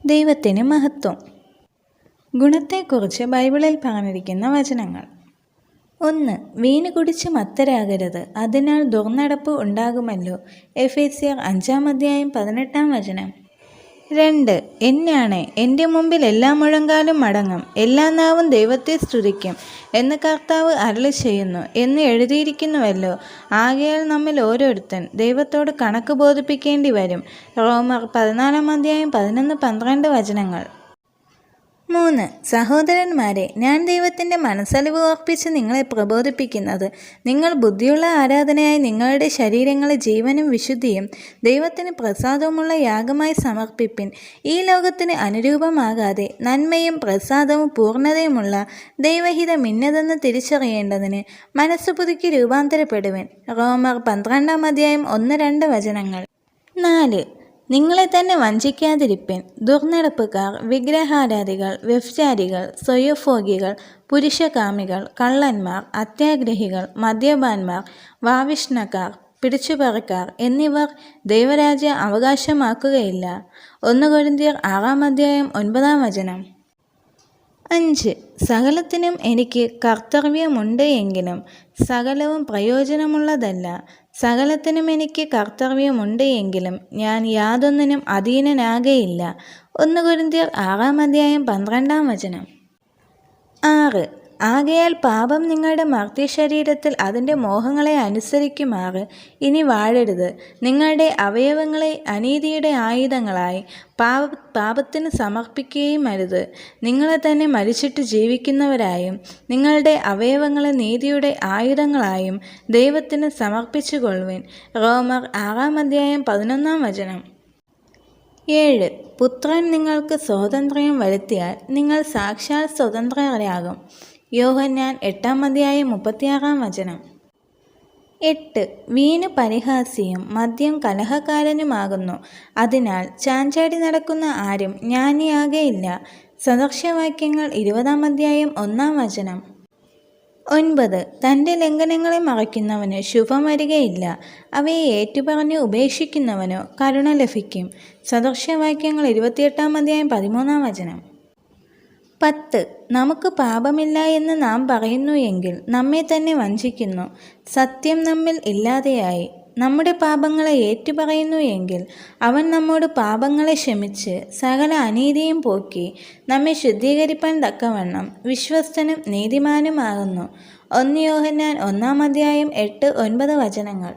ദൈവത്തിന് മഹത്വം. ഗുണത്തെക്കുറിച്ച് ബൈബിളിൽ പറഞ്ഞിരിക്കുന്ന വചനങ്ങൾ. 1. വീഞ്ഞ് കുടിച്ച് മത്തരാകരുത്, അതിനാൽ ദുർനടപ്പ് ഉണ്ടാകുമല്ലോ. എഫേസ്യർ 5:18. 2. എന്നാണ് എൻ്റെ മുമ്പിൽ എല്ലാ മുഴങ്കാലും മടങ്ങും, എല്ലാ നാവും ദൈവത്തെ സ്തുതിക്കും എന്ന് കർത്താവ് അരുളിച്ചെയ്യുന്നു എന്ന് എഴുതിയിരിക്കുന്നുവല്ലോ. ആകയാൽ നമ്മിൽ ഓരോരുത്തൻ ദൈവത്തോട് കണക്ക് ബോധിപ്പിക്കേണ്ടി വരും. റോമർ 14:11-12 വചനങ്ങൾ. 3. സഹോദരന്മാരെ, ഞാൻ ദൈവത്തിൻ്റെ മനസ്സലിവ് ഓർപ്പിച്ച് നിങ്ങളെ പ്രബോധിപ്പിക്കുന്നത്, നിങ്ങൾ ബുദ്ധിയുള്ള ആരാധനയായി നിങ്ങളുടെ ശരീരങ്ങളെ ജീവനും വിശുദ്ധിയും ദൈവത്തിന് പ്രസാദവുമുള്ള യാഗമായി സമർപ്പിപ്പിൻ. ഈ ലോകത്തിന് അനുരൂപമാകാതെ നന്മയും പ്രസാദവും പൂർണ്ണതയുമുള്ള ദൈവഹിതം ഇന്നതെന്ന് തിരിച്ചറിയേണ്ടതിന് മനസ്സ് പുതുക്കി രൂപാന്തരപ്പെടുവിൻ. റോമർ 12:1-2 വചനങ്ങൾ. 4. നിങ്ങളെ തന്നെ വഞ്ചിക്കാതിരിപ്പിൻ. ദുർനടപ്പുകാർ, വിഗ്രഹാരാധികൾ, വ്യഭിചാരികൾ, സ്വയഭോഗികൾ, പുരുഷകാമികൾ, കള്ളന്മാർ, അത്യാഗ്രഹികൾ, മദ്യപാന്മാർ, വാവിഷ്ണക്കാർ, പിടിച്ചുപറിക്കാർ എന്നിവർ ദൈവരാജ്യം അവകാശമാക്കുകയില്ല. 1 കൊരിന്ത്യർ 6:9 വചനം. 5. സകലത്തിനും എനിക്ക് കർത്തവ്യമുണ്ട് എങ്കിലും സകലവും പ്രയോജനമുള്ളതല്ല. സകലത്തിനും എനിക്ക് കർത്തവ്യമുണ്ട് എങ്കിലും ഞാൻ യാതൊന്നിനും അധീനനാകയില്ല. 1 കൊരിന്ത്യർ 6:12 വചനം. 6. ആകയാൽ പാപം നിങ്ങളുടെ മർത്യശരീരത്തിൽ അതിൻ്റെ മോഹങ്ങളെ അനുസരിക്കുമാറ് ഇനി വാഴരുത്. നിങ്ങളുടെ അവയവങ്ങളെ അനീതിയുടെ ആയുധങ്ങളായി പാപത്തിന് സമർപ്പിക്കുകയും അരുത്. നിങ്ങളെ തന്നെ മരിച്ചിട്ട് ജീവിക്കുന്നവരായും നിങ്ങളുടെ അവയവങ്ങളെ നീതിയുടെ ആയുധങ്ങളായും ദൈവത്തിന് സമർപ്പിച്ചുകൊള്ളുവിൻ. റോമർ 6:11 വചനം. 7. പുത്രൻ നിങ്ങൾക്ക് സ്വാതന്ത്ര്യം വരുത്തിയാൽ നിങ്ങൾ സാക്ഷാൽ സ്വതന്ത്രരാകും. യോഹന്നാൻ 8:36 വചനം. 8. വീഞ്ഞ് പരിഹാസിയും മദ്യം കലഹക്കാരനുമാകുന്നു, അതിനാൽ ചാഞ്ചാടി നടക്കുന്ന ആരും ജ്ഞാനിയാകയില്ല. സദൃശവാക്യങ്ങൾ 20:1 വചനം. 9. തൻ്റെ ലംഘനങ്ങളെ മറയ്ക്കുന്നവന് ശുഭം വരികയില്ല, അവയെ ഏറ്റുപറഞ്ഞ് ഉപേക്ഷിക്കുന്നവനോ കരുണ ലഭിക്കും. സദൃശവാക്യങ്ങൾ 28:13 വചനം. 10. നമുക്ക് പാപമില്ല എന്ന് നാം പറയുന്നു എങ്കിൽ നമ്മെ തന്നെ വഞ്ചിക്കുന്നു, സത്യം നമ്മിൽ ഇല്ലാതെയായി. നമ്മുടെ പാപങ്ങളെ ഏറ്റുപറയുന്നു എങ്കിൽ അവൻ നമ്മോട് പാപങ്ങളെ ക്ഷമിച്ച് സകല അനീതിയും പോക്കി നമ്മെ ശുദ്ധീകരിപ്പാൻ തക്കവണ്ണം വിശ്വസ്തനും നീതിമാനുമാകുന്നു. 1 യോഹന്നാൻ 1:8-9 വചനങ്ങൾ.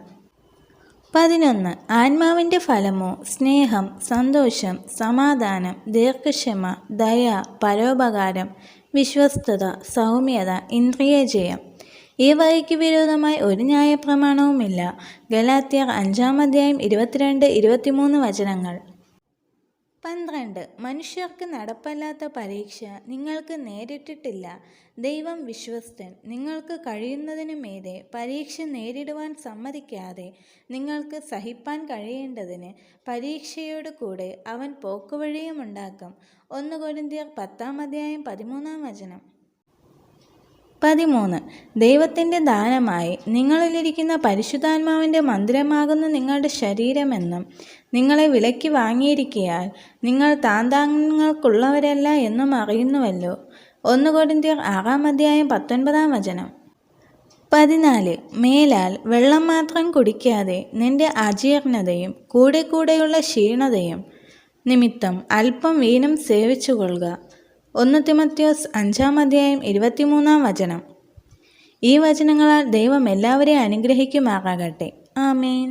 11. ആത്മാവിൻ്റെ ഫലമോ സ്നേഹം, സന്തോഷം, സമാധാനം, ദീർഘക്ഷമ, ദയ, പരോപകാരം, വിശ്വസ്തത, സൗമ്യത, ഇന്ദ്രിയജയം. ഈ വകയ്ക്ക് വിരോധമായി ഒരു ന്യായപ്രമാണവുമില്ല. ഗലാത്യർ 5:22-23 വചനങ്ങൾ. 12. മനുഷ്യർക്ക് നടപ്പല്ലാത്ത പരീക്ഷ നിങ്ങൾക്ക് നേരിട്ടിട്ടില്ല. ദൈവം വിശ്വസ്തൻ. നിങ്ങൾക്ക് കഴിയുന്നതിനു മീതെ പരീക്ഷ നേരിടുവാൻ സമ്മതിക്കാതെ നിങ്ങൾക്ക് സഹിപ്പാൻ കഴിയേണ്ടതിന് പരീക്ഷയോട് കൂടെ അവൻ പോക്കുവഴിയും ഉണ്ടാക്കും. 1 കൊരിന്ത്യർ 10:13 വചനം. 13. ദൈവത്തിൻ്റെ ദാനമായി നിങ്ങളിലിരിക്കുന്ന പരിശുദ്ധാത്മാവിൻ്റെ മന്ദിരമാകുന്ന നിങ്ങളുടെ ശരീരമെന്നും നിങ്ങളെ വിലയ്ക്ക് വാങ്ങിയിരിക്കയാൽ നിങ്ങൾ താന്താങ്ങൾക്കുള്ളവരല്ല എന്നും അറിയുന്നുവല്ലോ. 1 കൊരിന്ത്യർ 6:19 വചനം. 14. മേലാൽ വെള്ളം മാത്രം കുടിക്കാതെ നിന്റെ അജീർണതയും കൂടെയുള്ള ക്ഷീണതയും നിമിത്തം അല്പം വീഞ്ഞും സേവിച്ചുകൊള്ളുക. 1 തിമോഥെയോസ് 5:23 വചനം. ഈ വചനങ്ങളാൽ ദൈവം എല്ലാവരെയും അനുഗ്രഹിക്കുമാറാകട്ടെ. ആമേൻ.